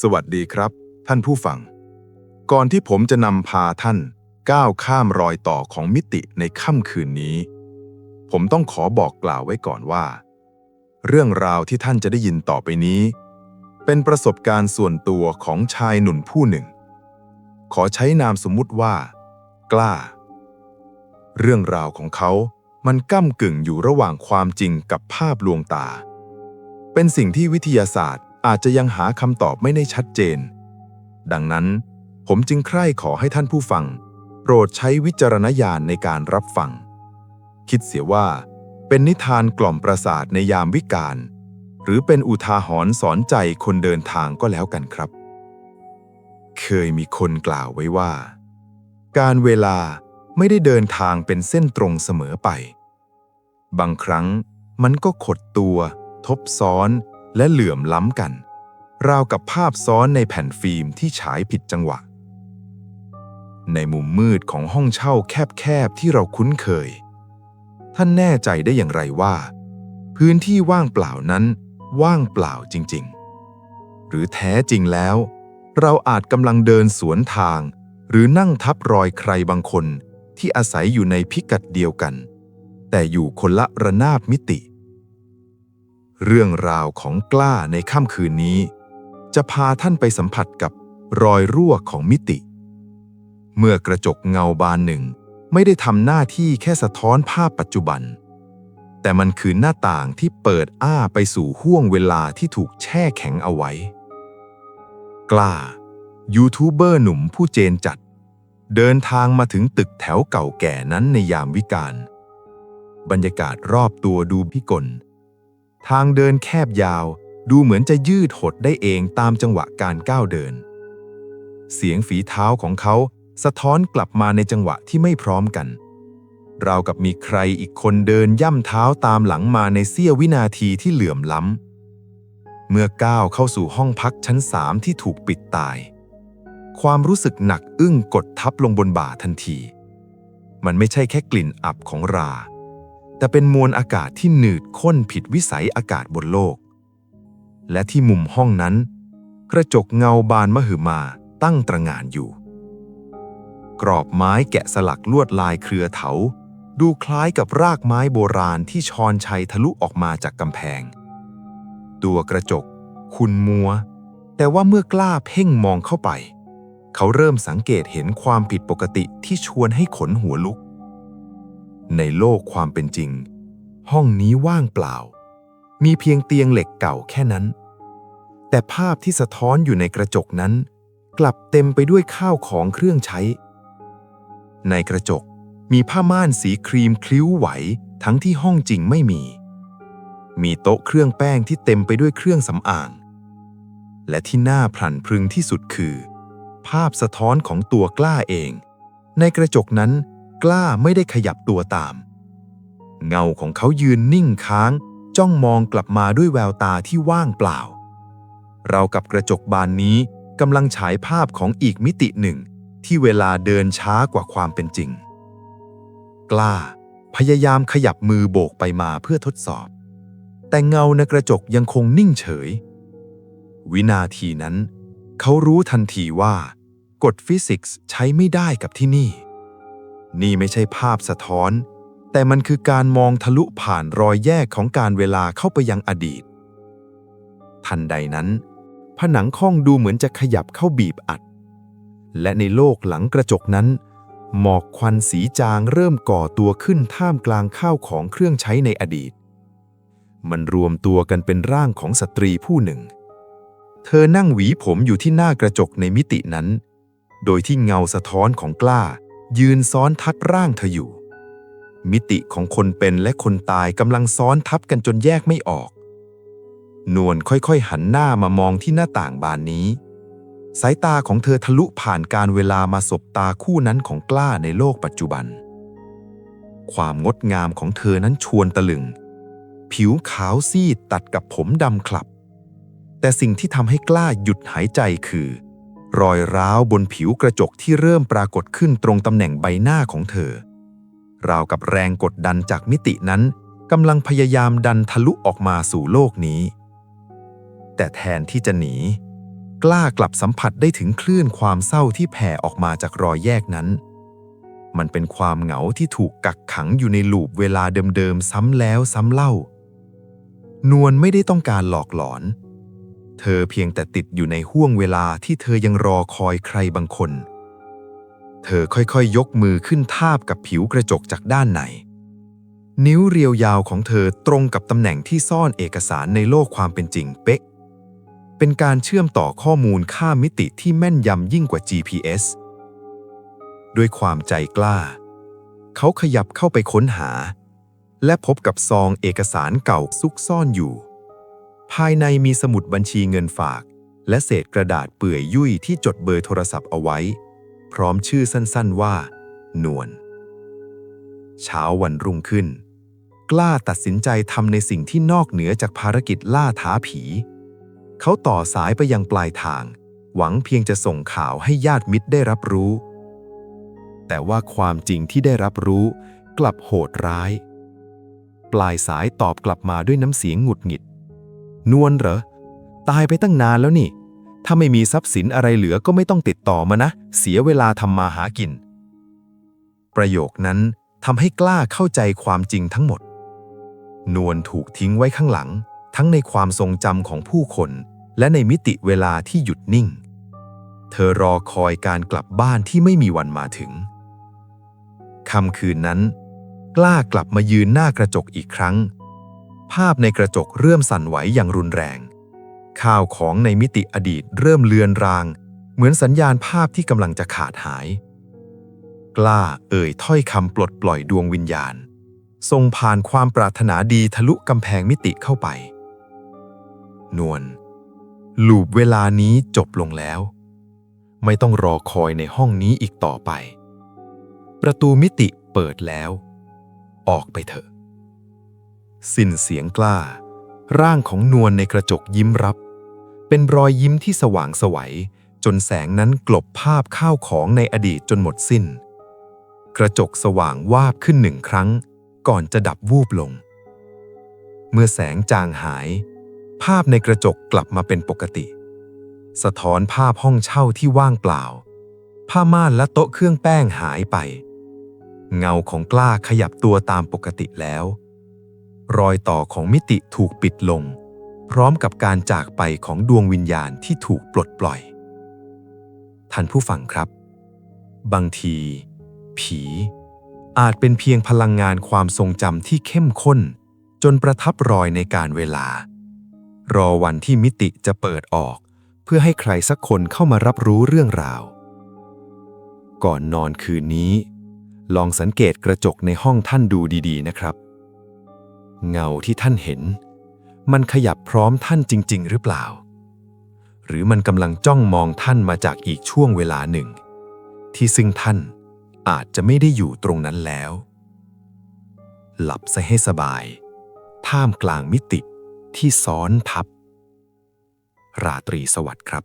สวัสดีครับท่านผู้ฟังก่อนที่ผมจะนำพาท่านก้าวข้ามรอยต่อของมิติในค่ำคืนนี้ผมต้องขอบอกกล่าวไว้ก่อนว่าเรื่องราวที่ท่านจะได้ยินต่อไปนี้เป็นประสบการณ์ส่วนตัวของชายหนุ่มผู้หนึ่งขอใช้นามสมมุติว่ากล้าเรื่องราวของเขามันก้ำกึ่งอยู่ระหว่างความจริงกับภาพลวงตาเป็นสิ่งที่วิทยาศาสตร์อาจจะยังหาคำตอบไม่ได้ชัดเจนดังนั้นผมจึงใคร่ขอให้ท่านผู้ฟังโปรดใช้วิจารณญาณในการรับฟังคิดเสียว่าเป็นนิทานกล่อมประสาทในยามวิกาลหรือเป็นอุทาหรณ์สอนใจคนเดินทางก็แล้วกันครับเคยมีคนกล่าวไว้ว่าการเวลาไม่ได้เดินทางเป็นเส้นตรงเสมอไปบางครั้งมันก็ขดตัวทบซ้อนและเหลื่อมล้ำกันราวกับภาพซ้อนในแผ่นฟิล์มที่ฉายผิดจังหวะในมุมมืดของห้องเช่าแคบๆที่เราคุ้นเคยท่านแน่ใจได้อย่างไรว่าพื้นที่ว่างเปล่านั้นว่างเปล่าจริงๆหรือแท้จริงแล้วเราอาจกำลังเดินสวนทางหรือนั่งทับรอยใครบางคนที่อาศัยอยู่ในพิกัดเดียวกันแต่อยู่คนละระนาบมิติเรื่องราวของกล้าในค่ำคืนนี้จะพาท่านไปสัมผัสกับรอยรั่วของมิติเมื่อกระจกเงาบานหนึ่งไม่ได้ทำหน้าที่แค่สะท้อนภาพปัจจุบันแต่มันคือหน้าต่างที่เปิดอ้าไปสู่ห้วงเวลาที่ถูกแช่แข็งเอาไว้กล้ายูทูบเบอร์หนุ่มผู้เจนจัดเดินทางมาถึงตึกแถวเก่าแก่นั้นในยามวิกาลบรรยากาศรอบตัวดูพิกลทางเดินแคบยาวดูเหมือนจะยืดหดได้เองตามจังหวะการก้าวเดินเสียงฝีเท้าของเขาสะท้อนกลับมาในจังหวะที่ไม่พร้อมกันราวกับมีใครอีกคนเดินย่ำเท้าตามหลังมาในเสี้ยววินาทีที่เหลื่อมล้ำเมื่อก้าวเข้าสู่ห้องพักชั้น3ที่ถูกปิดตายความรู้สึกหนักอึ้งกดทับลงบนบ่าทันทีมันไม่ใช่แค่กลิ่นอับของราแต่เป็นมวลอากาศที่หนืดข้นผิดวิสัยอากาศบนโลกและที่มุมห้องนั้นกระจกเงาบานมหึมาตั้งตระหง่านอยู่กรอบไม้แกะสลักลวดลายเครือเถาดูคล้ายกับรากไม้โบราณที่ชอนชัยทะลุออกมาจากกำแพงตัวกระจกขุ่นมัวแต่ว่าเมื่อกล้าเพ่งมองเข้าไปเขาเริ่มสังเกตเห็นความผิดปกติที่ชวนให้ขนหัวลุกในโลกความเป็นจริงห้องนี้ว่างเปล่ามีเพียงเตียงเหล็กเก่าแค่นั้นแต่ภาพที่สะท้อนอยู่ในกระจกนั้นกลับเต็มไปด้วยข้าวของเครื่องใช้ในกระจกมีผ้าม่านสีครีมคลิ้วไหวทั้งที่ห้องจริงไม่มีโต๊ะเครื่องแป้งที่เต็มไปด้วยเครื่องสำอางและที่น่าพรั่นพรึงที่สุดคือภาพสะท้อนของตัวกล้าเองในกระจกนั้นกล้าไม่ได้ขยับตัวตามเงาของเขายืนนิ่งค้างจ้องมองกลับมาด้วยแววตาที่ว่างเปล่าราวกับกระจกบานนี้กำลังฉายภาพของอีกมิติหนึ่งที่เวลาเดินช้ากว่าความเป็นจริงกล้าพยายามขยับมือโบกไปมาเพื่อทดสอบแต่เงาในกระจกยังคงนิ่งเฉยวินาทีนั้นเขารู้ทันทีว่ากฎฟิสิกส์ใช้ไม่ได้กับที่นี่ไม่ใช่ภาพสะท้อนแต่มันคือการมองทะลุผ่านรอยแยกของการเวลาเข้าไปยังอดีตทันใดนั้นผนังห้องดูเหมือนจะขยับเข้าบีบอัดและในโลกหลังกระจกนั้นหมอกควันสีจางเริ่มก่อตัวขึ้นท่ามกลางข้าวของเครื่องใช้ในอดีตมันรวมตัวกันเป็นร่างของสตรีผู้หนึ่งเธอนั่งหวีผมอยู่ที่หน้ากระจกในมิตินั้นโดยที่เงาสะท้อนของกล้ายืนซ้อนทับร่างเธออยู่มิติของคนเป็นและคนตายกำลังซ้อนทับกันจนแยกไม่ออกนวลค่อยๆหันหน้ามามองที่หน้าต่างบานนี้สายตาของเธอทะลุผ่านการเวลามาสบตาคู่นั้นของกล้าในโลกปัจจุบันความงดงามของเธอนั้นชวนตะลึงผิวขาวซีดตัดกับผมดำคลับแต่สิ่งที่ทำให้กล้าหยุดหายใจคือรอยร้าวบนผิวกระจกที่เริ่มปรากฏขึ้นตรงตำแหน่งใบหน้าของเธอราวกับแรงกดดันจากมิตินั้นกำลังพยายามดันทะลุออกมาสู่โลกนี้แต่แทนที่จะหนี กล้ากลับสัมผัสได้ถึงคลื่นความเศร้าที่แผ่ออกมาจากรอยแยกนั้นมันเป็นความเหงาที่ถูกกักขังอยู่ในลูปเวลาเดิมๆซ้ำแล้วซ้ำเล่านวลไม่ได้ต้องการหลอกหลอนเธอเพียงแต่ติดอยู่ในห้วงเวลาที่เธอยังรอคอยใครบางคนเธอค่อยๆยกมือขึ้นทาบกับผิวกระจกจากด้านในนิ้วเรียวยาวของเธอตรงกับตำแหน่งที่ซ่อนเอกสารในโลกความเป็นจริงเป๊ะเป็นการเชื่อมต่อข้อมูลข้ามมิติที่แม่นยำยิ่งกว่า GPS ด้วยความใจกล้าเขาขยับเข้าไปค้นหาและพบกับซองเอกสารเก่าซุกซ่อนอยู่ภายในมีสมุดบัญชีเงินฝากและเศษกระดาษเปื่อยยุ่ยที่จดเบอร์โทรศัพท์เอาไว้พร้อมชื่อสั้นๆว่านวลเช้าวันรุ่งขึ้นกล้าตัดสินใจทำในสิ่งที่นอกเหนือจากภารกิจล่าท้าผีเขาต่อสายไปยังปลายทางหวังเพียงจะส่งข่าวให้ญาติมิตรได้รับรู้แต่ว่าความจริงที่ได้รับรู้กลับโหดร้ายปลายสายตอบกลับมาด้วยน้ำเสียงหงุดหงิดนวลเหรอตายไปตั้งนานแล้วนี่ถ้าไม่มีทรัพย์สินอะไรเหลือก็ไม่ต้องติดต่อมานะเสียเวลาทำมาหากินประโยคนั้นทำให้กล้าเข้าใจความจริงทั้งหมดนวลถูกทิ้งไว้ข้างหลังทั้งในความทรงจำของผู้คนและในมิติเวลาที่หยุดนิ่งเธอรอคอยการกลับบ้านที่ไม่มีวันมาถึงค่ำคืนนั้นกล้ากลับมายืนหน้ากระจกอีกครั้งภาพในกระจกเริ่มสั่นไหวอย่างรุนแรงข้าวของในมิติอดีตเริ่มเลือนรางเหมือนสัญญาณภาพที่กำลังจะขาดหายกล้าเอ่ยถ้อยคำปลดปล่อยดวงวิญญาณส่งผ่านความปรารถนาดีทะลุกำแพงมิติเข้าไปนวลลูปเวลานี้จบลงแล้วไม่ต้องรอคอยในห้องนี้อีกต่อไปประตูมิติเปิดแล้วออกไปเถอะสิ้นเสียงกล้าร่างของนวลในกระจกยิ้มรับเป็นรอยยิ้มที่สว่างไสวจนแสงนั้นกลบภาพข้าวของในอดีตจนหมดสิ้นกระจกสว่างวาบขึ้นหนึ่งครั้งก่อนจะดับวูบลงเมื่อแสงจางหายภาพในกระจกกลับมาเป็นปกติสะท้อนภาพห้องเช่าที่ว่างเปล่าผ้าม่านและโต๊ะเครื่องแป้งหายไปเงาของกล้าขยับตัวตามปกติแล้วรอยต่อของมิติถูกปิดลงพร้อมกับการจากไปของดวงวิญญาณที่ถูกปลดปล่อยท่านผู้ฟังครับบางทีผีอาจเป็นเพียงพลังงานความทรงจำที่เข้มข้นจนประทับรอยในการเวลารอวันที่มิติจะเปิดออกเพื่อให้ใครสักคนเข้ามารับรู้เรื่องราวก่อนนอนคืนนี้ลองสังเกตกระจกในห้องท่านดูดีๆนะครับเงาที่ท่านเห็นมันขยับพร้อมท่านจริงๆหรือเปล่าหรือมันกำลังจ้องมองท่านมาจากอีกช่วงเวลาหนึ่งที่ซึ่งท่านอาจจะไม่ได้อยู่ตรงนั้นแล้วหลับซะให้สบายท่ามกลางมิติที่ซ้อนทับราตรีสวัสดิ์ครับ